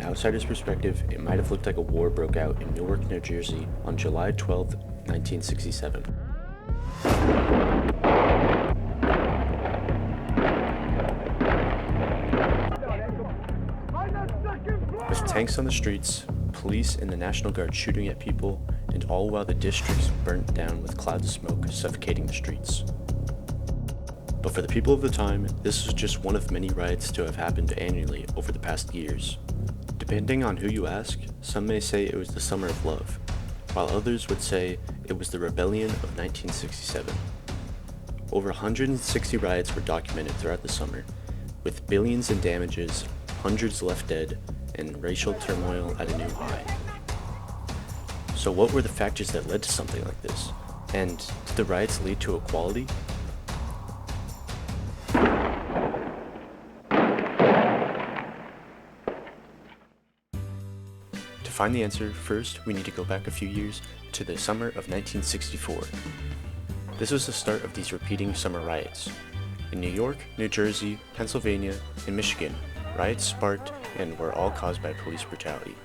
an outsider's perspective, it might have looked like a war broke out in Newark, New Jersey on July 12, 1967. With tanks on the streets, police and the National Guard shooting at people, and all while the districts burnt down with clouds of smoke suffocating the streets. But for the people of the time, this was just one of many riots to have happened annually over the past years. Depending on who you ask, some may say it was the Summer of Love, while others would say it was the Rebellion of 1967. Over 160 riots were documented throughout the summer, with billions in damages, hundreds left dead, and racial turmoil at a new high. So what were the factors that led to something like this? And did the riots lead to equality? To find the answer, first we need to go back a few years to the summer of 1964. This was the start of these repeating summer riots. In New York, New Jersey, Pennsylvania, and Michigan, riots sparked and were all caused by police brutality.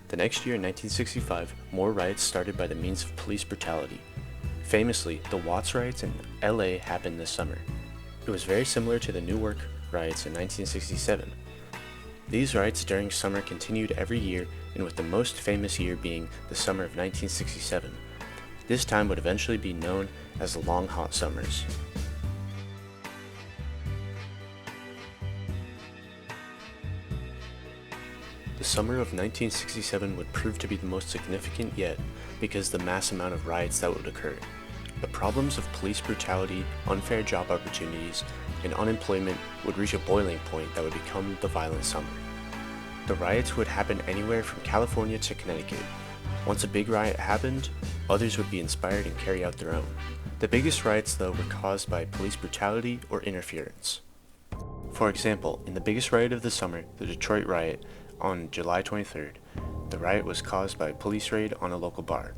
The next year in 1965, more riots started by the means of police brutality. Famously, the Watts riots in LA happened this summer. It was very similar to the Newark riots in 1967. These riots during summer continued every year, and with the most famous year being the summer of 1967. This time would eventually be known as the Long Hot Summers. The summer of 1967 would prove to be the most significant yet because the mass amount of riots that would occur. The problems of police brutality, unfair job opportunities, and unemployment would reach a boiling point that would become the violent summer. The riots would happen anywhere from California to Connecticut. Once a big riot happened, others would be inspired and carry out their own. The biggest riots, though, were caused by police brutality or interference. For example, in the biggest riot of the summer, the Detroit riot, on July 23rd, the riot was caused by a police raid on a local bar.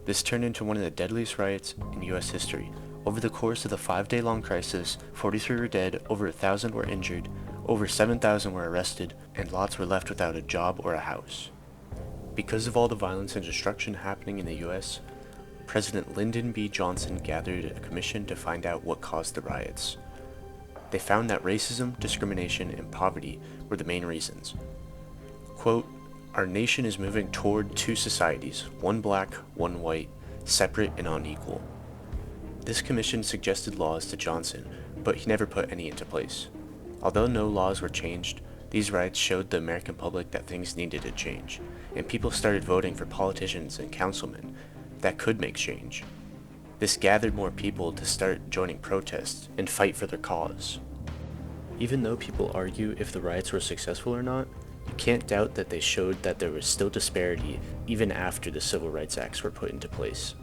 This turned into one of the deadliest riots in U.S. history. Over the course of the 5-day-long crisis, 43 were dead, over 1,000 were injured, over 7,000 were arrested, and lots were left without a job or a house. Because of all the violence and destruction happening in the U.S., President Lyndon B. Johnson gathered a commission to find out what caused the riots. They found that racism, discrimination, and poverty were the main reasons. Quote, "Our nation is moving toward two societies, one black, one white, separate and unequal." This commission suggested laws to Johnson, but he never put any into place. Although no laws were changed, these riots showed the American public that things needed to change, and people started voting for politicians and councilmen that could make change. This gathered more people to start joining protests and fight for their cause. Even though people argue if the riots were successful or not, you can't doubt that they showed that there was still disparity even after the Civil Rights Acts were put into place.